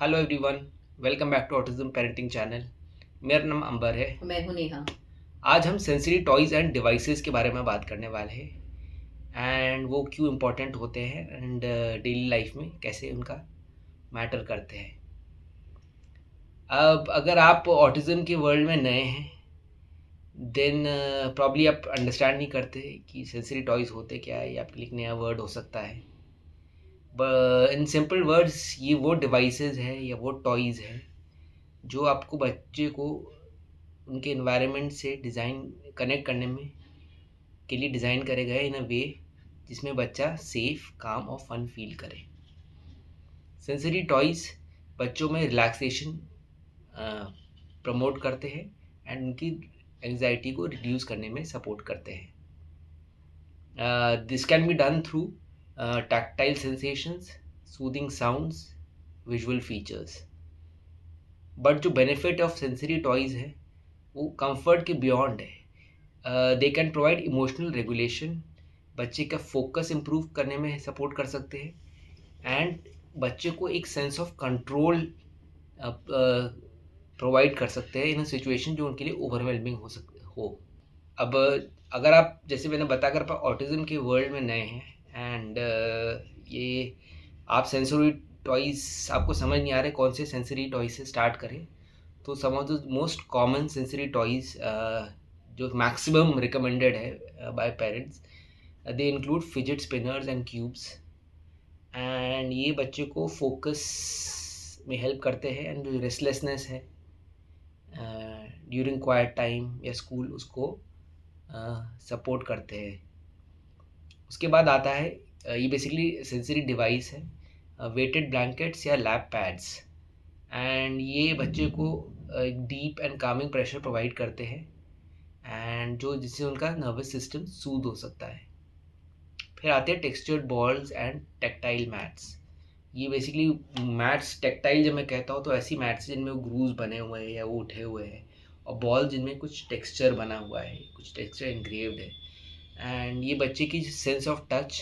Hello everyone, welcome back to autism parenting channel. मेरा नाम अंबर है। मैं हूं नेहा। आज हम सेंसरी टॉयज़ एंड डिवाइसेस के बारे में बात करने वाले हैं एंड वो क्यों इम्पोर्टेंट होते हैं एंड डेली लाइफ में कैसे उनका मैटर करते हैं। अब अगर आप ऑटिज्म के वर्ल्ड में नए हैं देन प्रॉब्ली आप अंडरस्टैंड नहीं करते कि सेंसरी टॉयज़ होते क्या है, या आपके लिए एक नया वर्ड हो सकता है। इन सिंपल वर्ड्स, ये वो डिवाइसेस है या वो टॉयज़ है जो आपको बच्चे को उनके एनवायरनमेंट से डिज़ाइन कनेक्ट करने में के लिए डिज़ाइन करे गए इन अ वे जिसमें बच्चा सेफ, काम और फन फील करे। सेंसरी टॉयज़ बच्चों में रिलैक्सेशन प्रमोट करते हैं एंड उनकी एंजाइटी को रिड्यूस करने में सपोर्ट करते हैं। This can be done through tactile sensations, soothing sounds, visual features। But जो बेनिफिट ऑफ सेंसरी टॉयज़ है वो कंफर्ट के बियॉन्ड है। They can provide emotional regulation, बच्चे का फोकस इम्प्रूव करने में सपोर्ट कर सकते हैं एंड बच्चे को एक सेंस ऑफ कंट्रोल प्रोवाइड कर सकते हैं इन अ सिचुएशन जो उनके लिए ओवरवेलमिंग हो। अब अगर आप, जैसे मैंने बताया, अगर आप ऑटिज्म के वर्ल्ड में नए हैं एंड ये आप सेंसरी टॉयज़ आपको समझ नहीं आ रहे कौन से सेंसरी टॉयज से स्टार्ट करें, तो some of the most common sensory toys जो मैक्सिमम रिकमेंडेड है by parents, they include fidget spinners and cubes. And ये बच्चे को फोकस में हेल्प करते हैं एंड जो रेस्टलेसनेस है ड्यूरिंग क्वाइट टाइम या स्कूल, उसको सपोर्ट करते हैं। उसके बाद आता है ये बेसिकली सेंसरी डिवाइस है, वेटेड ब्लैंकेट्स या लैप पैड्स। एंड ये बच्चे को एक deep and Kameng pressure provide करते हैं एंड जो जिससे उनका नर्वस सिस्टम सूद हो सकता है। फिर आते हैं textured balls and tactile mats. ये बेसिकली मैट्स, टेक्टाइल जब मैं कहता हूँ तो ऐसी मैट्स जिनमें वो ग्रूव्स बने हुए हैं या वो उठे हुए हैं, और बॉल जिनमें कुछ टेक्सचर बना हुआ है, कुछ टेक्सचर इंग्रेव्ड है। एंड ये बच्चे की sense of touch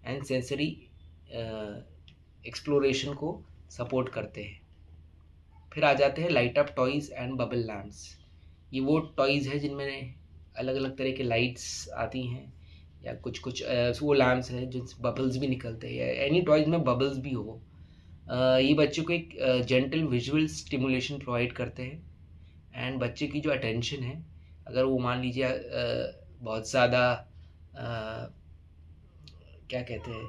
and sensory exploration को सपोर्ट करते हैं। फिर आ जाते हैं light up toys and bubble lamps. ये वो टॉयज़ है जिनमें अलग अलग तरह के लाइट्स आती हैं या कुछ कुछ वो लैम्प्स हैं जिनसे बबल्स भी निकलते हैं, या एनी टॉयज़ में बबल्स भी हो। ये बच्चे को एक जेंटल विजुअल स्टिमुलेशन प्रोवाइड करते हैं एंड बच्चे की जो अटेंशन है, अगर वो मान लीजिए बहुत ज़्यादा क्या कहते हैं,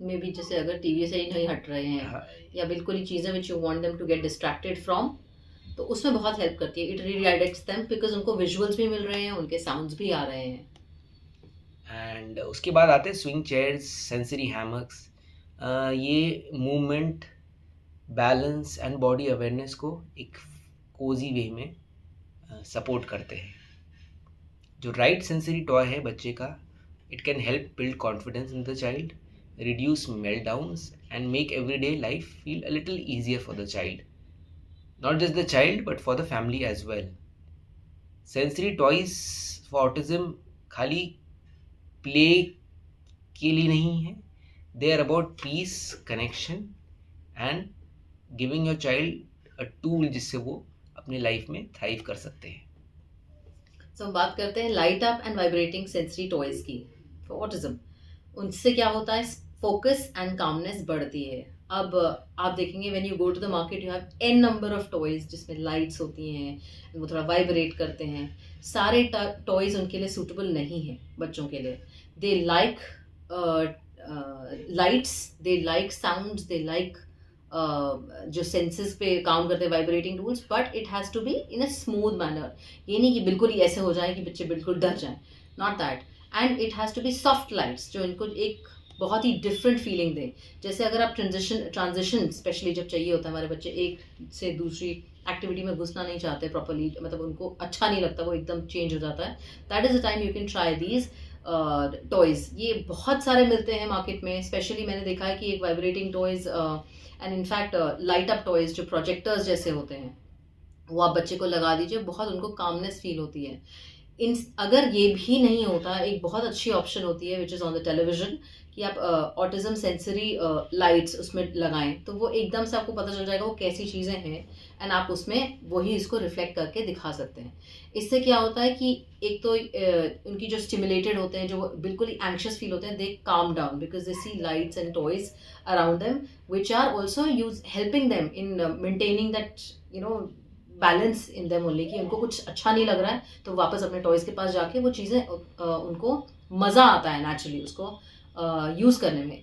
मे बी जैसे अगर टीवी से ही नहीं हट रहे हैं हाँ, या बिल्कुल ही चीज़ें which you want them to get distracted from, तो उसमें बहुत हेल्प करती है। इट रीडायरेक्ट्स देम बिकॉज उनको विजुअल्स भी मिल रहे हैं, उनके साउंड्स भी आ रहे हैं। एंड उसके बाद आते हैं स्विंग चेयर्स, सेंसरी हैमक्स। ये movement, balance and body awareness को एक कोजी वे में सपोर्ट करते हैं। जो राइट सेंसरी टॉय है बच्चे का, it can help build confidence in the child, reduce meltdowns and make everyday life feel a little easier for the child, not just the child but for the family as well. Sensory toys for autism खाली play के लिए नहीं है, they are about peace, connection and giving your child a tool जिससे वो अपनी life में thrive कर सकते हैं। सो हम बात करते हैं light up and vibrating sensory toys की फॉर ऑटिज्म। उनसे क्या होता है, फोकस एंड कामनेस बढ़ती है। अब आप देखेंगे when you go to the market you have an number of toys जिसमें लाइट्स होती हैं, वो थोड़ा वाइब्रेट करते हैं। सारे टॉयज उनके लिए सूटेबल नहीं है बच्चों के लिए। They like lights, they like sounds, they like जो सेंसेस पे काम करते हैं vibrating tools, but it has to be in a smooth manner. ये नहीं कि बिल्कुल ही ऐसे हो जाए कि बच्चे बिल्कुल डर जाएं, not that. And it has to be soft lights जो इनको एक बहुत ही डिफरेंट फीलिंग दें। जैसे अगर आप ट्रांजिशन स्पेशली जब चाहिए होता है, हमारे बच्चे एक से दूसरी एक्टिविटी में घुसना नहीं चाहते प्रॉपरली, मतलब उनको अच्छा नहीं लगता, वो एकदम चेंज हो जाता है, that is the time you can try these toys. ये बहुत सारे मिलते हैं मार्केट में। स्पेशली मैंने देखा है कि एक vibrating toys and in fact light up toys जो प्रोजेक्टर्स जैसे होते हैं, वो आप बच्चे को लगा दीजिए, बहुत उनको कामनेस फील होती है। इन अगर ये भी नहीं होता, एक बहुत अच्छी ऑप्शन होती है which is on the television, कि आप ऑटिज्म सेंसरी लाइट्स उसमें लगाएं, तो वो एकदम से आपको पता चल जाएगा वो कैसी चीज़ें हैं, एंड आप उसमें वही इसको रिफ्लेक्ट करके दिखा सकते हैं। इससे क्या होता है कि एक तो उनकी जो स्टिमुलेटेड होते हैं, जो बिल्कुल ही एंक्शियस फील होते हैं, they calm down because they see lights and toys around them which are also use helping them in maintaining that balance in them only, कि उनको कुछ अच्छा नहीं लग रहा है तो वापस अपने टॉयज के पास जाके वो चीज़ें उनको मज़ा आता है नेचुरली उसको यूज़ करने में।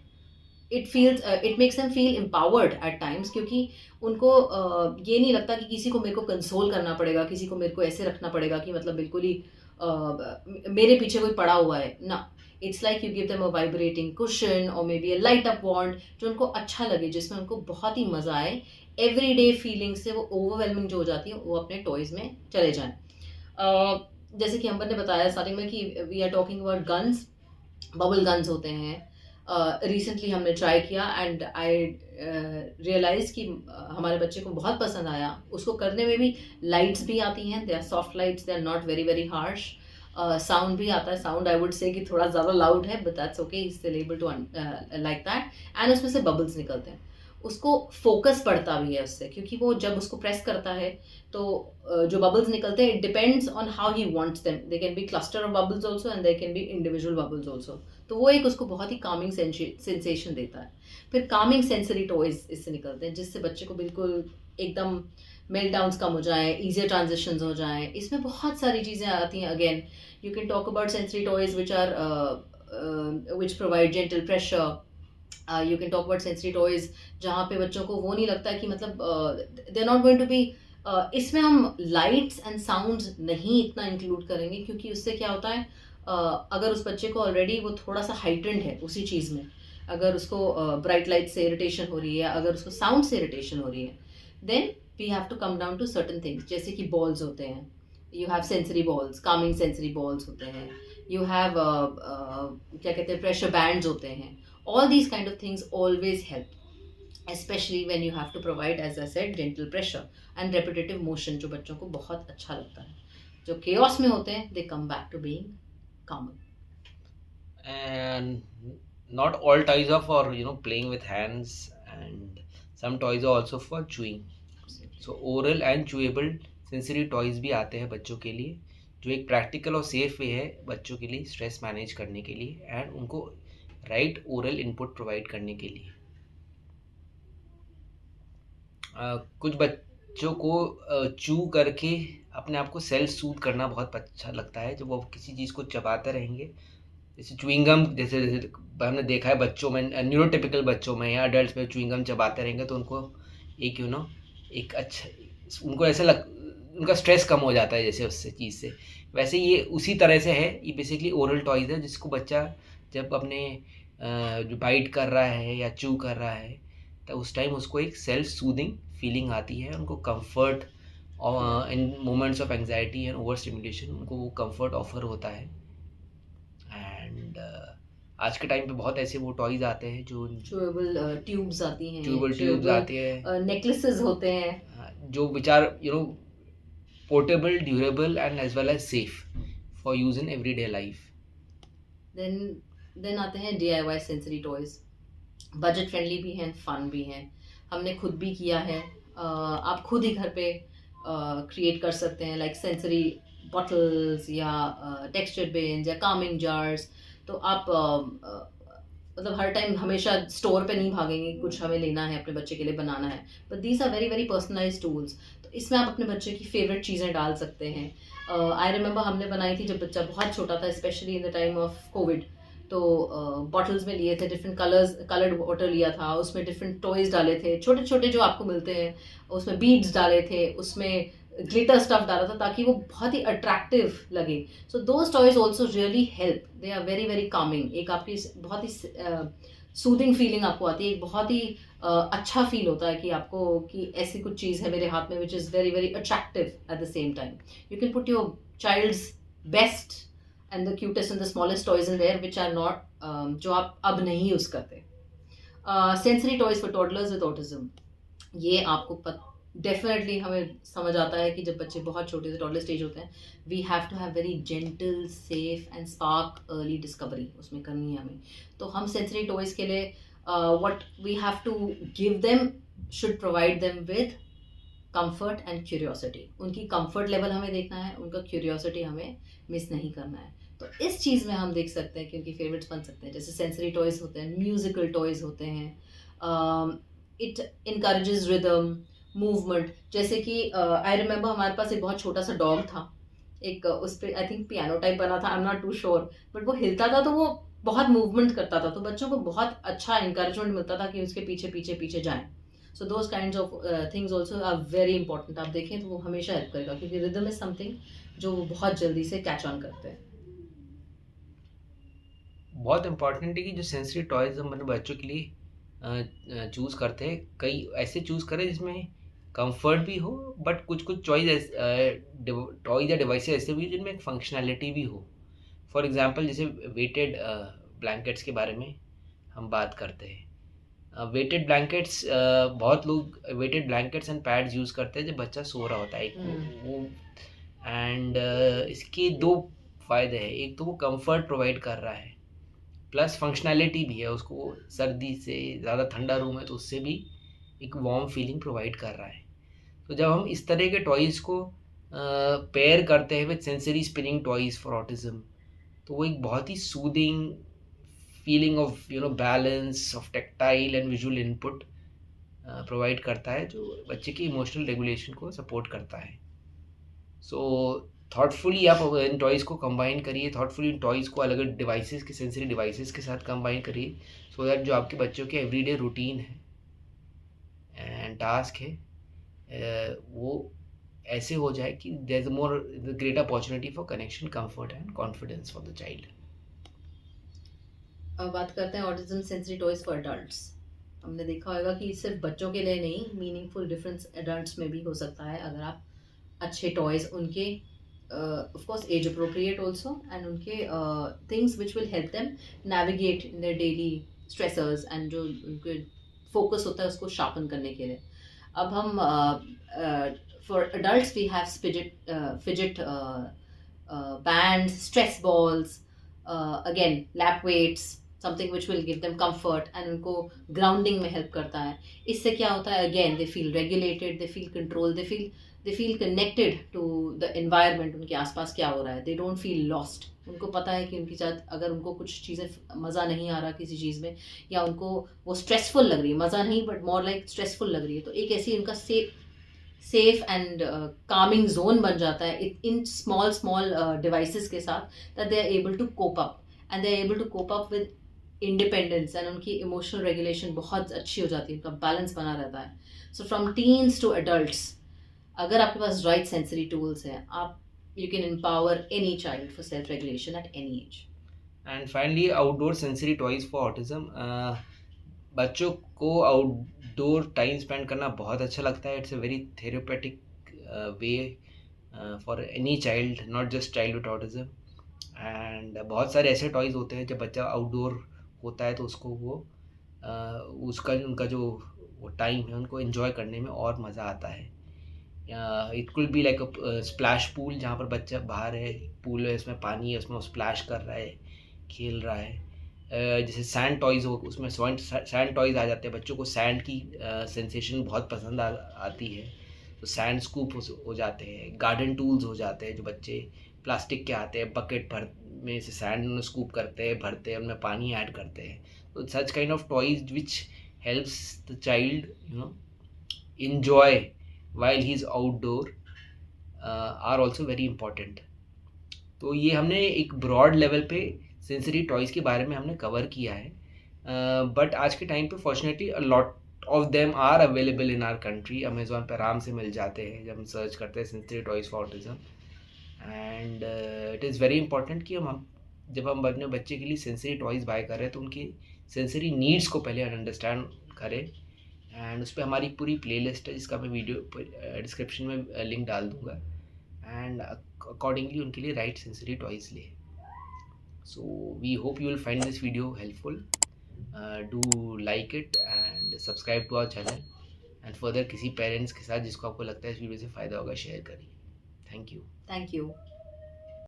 It makes them feel empowered at times, क्योंकि उनको ये नहीं लगता कि किसी को मेरे को कंसोल करना पड़ेगा, किसी को मेरे को ऐसे रखना पड़ेगा कि मतलब बिल्कुल ही मेरे पीछे कोई पड़ा हुआ है ना। It's like you give them a vibrating cushion और maybe a light up wand जो उनको अच्छा लगे, जिसमें उनको बहुत ही मज़ा आए। एवरीडे फीलिंग से वो ओवरवेलमिंग जो हो जाती है वो अपने टॉयज में चले जाएं। जैसे कि अंबर ने बताया स्टार्टिंग में कि we are talking about guns, bubble guns होते हैं। रिसेंटली हमने ट्राई किया एंड आई रियलाइज कि हमारे बच्चे को बहुत पसंद आया। उसको करने में भी लाइट्स भी आती हैं, they are soft lights, they are not very very harsh. Sound भी आता है, साउंड आई वुड से कि थोड़ा ज़्यादा लाउड है, but that's okay, is still able to like that. And उसमें से बबल्स निकलते हैं, उसको फोकस पड़ता भी है उससे, क्योंकि वो जब उसको प्रेस करता है तो जो बबल्स निकलते हैं, it depends on how he wants them, they can be cluster of bubbles also and they can be individual bubbles also. तो वो एक उसको बहुत ही कामिंग सेंसेशन देता है। फिर कामिंग सेंसरी टॉयज इससे निकलते हैं, जिससे बच्चे को बिल्कुल एकदम मेल्टडाउन्स कम हो जाए, ईजियर ट्रांजिशंस हो जाए। इसमें बहुत सारी चीज़ें आती हैं। Again you can talk about sensory toys which provide gentle pressure. You can talk about sensory toys जहाँ पे बच्चों को वो नहीं लगता कि मतलब they are not going to be, इसमें हम लाइट्स एंड साउंड्स नहीं इतना इंक्लूड करेंगे, क्योंकि उससे क्या होता है, अगर उस बच्चे को ऑलरेडी वो थोड़ा सा हाइटेंड है उसी चीज़ में, अगर उसको ब्राइट लाइट से इरिटेशन हो रही है, अगर उसको साउंड से इरिटेशन हो रही है, then we have to come down to certain things, जैसे कि बॉल्स होते हैं, you have sensory balls, calming sensory balls होते हैं, यू हैव क्या कहते हैं, प्रेशर बैंड्स होते हैं। All these kind of things always help, especially when you have to provide, as I said, gentle pressure and repetitive motion, जो बच्चों को बहुत अच्छा लगता है। जो chaos में होते हैं, they come back to being common. And not all toys are for playing with hands, and some toys are also for chewing. So oral and chewable sensory toys भी आते हैं बच्चों के लिए, जो एक प्रैक्टिकल और सेफ वे है बच्चों के लिए स्ट्रेस मैनेज करने के लिए एंड उनको राइट ओरल इनपुट प्रोवाइड करने के लिए। कुछ बच्चों को चू करके अपने आप को सेल्फ सूद करना बहुत अच्छा लगता है, जब वो किसी चीज़ को चबाते रहेंगे, जैसे च्युइंगम, जैसे हमने देखा है बच्चों में, न्यूरोटिपिकल बच्चों में या अडल्ट में च्युइंगम चबाते रहेंगे तो उनको एक एक अच्छा, उनको ऐसा उनका स्ट्रेस कम हो जाता है जैसे उससे चीज़ से। वैसे ये उसी तरह से है, ये बेसिकली ओरल टॉयज़ है जिसको बच्चा जब अपने जो बाइट कर रहा है या चू कर रहा है तो उस टाइम उसको एक सेल्फ सूदिंग फीलिंग आती है, उनको कंफर्ट और in moments of anxiety and over stimulation उनको वो कंफर्ट ऑफर होता है। एंड आज के टाइम पे बहुत ऐसे वो टॉयज आते हैं जो चूएबल ट्यूब्स आती हैं, ट्यूबल ट्यूब्स आती है, नेकलेसेस होते हैं, जो which are portable, durable and as well as safe for use in everyday life. Then आते हैं DIY sensory toys, budget friendly भी हैं, फन भी हैं। हमने खुद भी किया है, आप खुद ही घर पे क्रिएट कर सकते हैं, लाइक सेंसरी बॉटल्स या टेक्सचर बिन्स या कामिंग जार्स। तो आप मतलब हर टाइम हमेशा स्टोर पे नहीं भागेंगे, कुछ हमें लेना है अपने बच्चे के लिए बनाना है, but these are very very personalised tools. तो इसमें आप अपने बच्चे की फेवरेट चीज़ें डाल सकते हैं। आई रिमेंबर हमने बनाई थी जब बच्चा बहुत छोटा था, specially in the time of Covid. तो बॉटल्स में लिए थे, डिफरेंट कलर्ड वाटर लिया था, उसमें डिफरेंट टॉयज डाले थे, छोटे छोटे जो आपको मिलते हैं, उसमें बीड्स डाले थे, उसमें ग्लिटर स्टफ डाला था ताकि वो बहुत ही अट्रैक्टिव लगे। So those toys also really help, they are very very calming. एक आपकी बहुत ही सूदिंग फीलिंग आपको आती है, एक बहुत ही अच्छा फील होता है कि आपको कि ऐसी कुछ चीज़ है मेरे हाथ में which is very very attractive at the same time. You can put your child's best and the cutest and the smallest toys in there which are not जो आप अब नहीं यूज़ करते। Sensory toys for toddlers with autism, ये आपको definitely हमें समझ आता है कि जब बच्चे बहुत छोटे से टॉडलर स्टेज होते हैं, we have to have very gentle, safe and spark early discovery उसमें करनी है हमें। तो हम सेंसरी टॉयज़ के लिए what we have to give them should provide them with comfort and curiosity. उनकी कंफर्ट लेवल हमें देखना है, उनका क्यूरियोसिटी हमें मिस नहीं करना है। तो इस चीज़ में हम देख सकते हैं कि उनकी फेवरेट्स बन सकते हैं। जैसे सेंसरी टॉयज़ होते हैं, म्यूजिकल टॉयज़ होते हैं, इट इनकरेजेस रिदम, मूवमेंट। जैसे कि आई रिमेंबर हमारे पास एक बहुत छोटा सा डॉग था, एक उस पर आई थिंक पियानो टाइप बना था, I am not too sure, but वो हिलता था तो वो बहुत मूवमेंट करता था, तो बच्चों को बहुत अच्छा इंकरेजमेंट मिलता था कि उसके पीछे पीछे पीछे जाएं। So those kind of things also are very important. आप देखें तो वो हमेशा हेल्प करेगा, क्योंकि रिदम इज समथिंग जो वो बहुत जल्दी से कैच ऑन करते हैं। बहुत इम्पोर्टेंट है कि जो सेंसरी टॉयज़ हम अपने बच्चों के लिए चूज़ करते हैं, कई ऐसे चूज़ करें जिसमें कंफर्ट भी हो, बट कुछ कुछ चॉइस टॉयज़ या डिवाइसेस ऐसे भी हो जिनमें एक फंक्शनैलिटी भी हो। फॉर एग्जांपल जैसे वेटेड ब्लैंकेट्स के बारे में हम बात करते हैं। वेटेड ब्लैंकेट्स, बहुत लोग weighted blankets and pads use करते हैं जब बच्चा सो रहा होता है, एक वो एंड इसके दो फ़ायदे हैं। एक तो वो कंफर्ट प्रोवाइड कर रहा है, प्लस फंक्शनैलिटी भी है, उसको सर्दी से, ज़्यादा ठंडा रूम है तो उससे भी एक वार्म फीलिंग प्रोवाइड कर रहा है। तो जब हम इस तरह के टॉयज़ को पेयर करते हैं with sensory spinning toys for autism, तो वो एक बहुत ही soothing feeling of balance of tactile and visual input provide करता है, जो बच्चे की इमोशनल रेगुलेशन को सपोर्ट करता है। सो थॉटफुली आप इन टॉयज़ को कंबाइन करिए, थॉटफुली इन टॉयज़ को अलग अलग डिवाइसेस के, सेंसरी डिवाइसेस के साथ कंबाइन करिए, सो दैट जो आपके बच्चों के एवरीडे रूटीन है एंड टास्क है, वो ऐसे हो जाए कि there is more great opportunity for connection, comfort and confidence for the child. अब बात करते हैं autism sensory toys for adults. हमने देखा होगा कि सिर्फ बच्चों के लिए नहीं, मीनिंगफुल डिफरेंस एडल्ट्स में भी हो सकता है अगर आप अच्छे टॉयज उनके, of course age appropriate also, and उनके things which will help them navigate in their daily stressors, and जो उनके फोकस होता है उसको शार्पन करने के लिए। अब हम for adults we have fidget bands, stress balls, again lap weights, something which will give them comfort and उनको grounding में help करता है। इससे क्या होता है, again they feel regulated, they feel controlled, they feel connected to the environment, उनके आसपास क्या हो रहा है, they don't feel lost। उनको पता है कि उनके साथ अगर उनको कुछ चीज़ें मज़ा नहीं आ रहा किसी चीज़ में, या उनको वो स्ट्रेसफुल लग रही है, मज़ा नहीं बट मोर लाइक स्ट्रेसफुल लग रही है, तो एक ऐसी उनका सेफ एंड कामिंग जोन बन जाता है इन स्मॉल स्मॉल डिवाइसेस के साथ, that they are able to cope up, and they are able to cope up with independence, and उनकी इमोशनल रेगुलेशन बहुत अच्छी हो जाती है, उनका बैलेंस बना रहता है। So from teens to adults, अगर आपके पास राइट सेंसरी टूल्स हैं, आप you can empower any child for self regulation at any age. And finally outdoor sensory toys for autism. बच्चों को आउटडोर टाइम स्पेंड करना बहुत अच्छा लगता है। It's a very therapeutic way for any child, not just child with autism. And बहुत सारे ऐसे टॉयज़ होते हैं जब बच्चा आउटडोर होता है तो उसको वो उसका उनका जो वो टाइम है उनको एंजॉय करने में और मज़ा आता है। It could be like a splash pool, जहाँ पर बच्चा बाहर है, पूल है, इसमें पानी है, उसमें वो स्प्लैश कर रहा है, खेल रहा है। जैसे सैंड टॉयज़ हो, उसमें सैंड टॉयज़ आ जाते हैं। बच्चों को सैंड की सेंसेशन बहुत पसंद आती है, तो सैंड स्कूप हो जाते हैं। गार्डन टूल्स हो जाते हैं जो बच्चे प्लास्टिक के आते हैं, बकेट भर में से सैंड में स्कूप करते हैं, भरते हैं, उनमें पानी ऐड करते हैं। तो such kind of toys which helps the child enjoy while he's outdoor are also very important। तो ये हमने एक ब्रॉड लेवल पे सेंसरी टॉयज़ के बारे में हमने कवर किया है, बट आज के टाइम पे fortunately a lot of them are available in our country. Amazon पे आराम से मिल जाते हैं जब हम सर्च करते हैं sensory toys for autism. And it is very important कि हम जब हम अपने बच्चे के लिए सेंसरी टॉयज़ बाय कर रहे हैं तो उनकी सेंसरी नीड्स को पहले अंडरस्टैंड करें। एंड उस पर हमारी एक पूरी प्लेलिस्ट है जिसका मैं वीडियो डिस्क्रिप्शन में लिंक डाल दूँगा, एंड अकॉर्डिंगली उनके लिए राइट सेंसरी टॉयज़ ले। So we hope you will find this video helpful. Do like it and subscribe to our channel, and further किसी पेरेंट्स के साथ जिसको आपको लगता है इस वीडियो से फ़ायदा होगा शेयर करिए। Thank you. Thank you.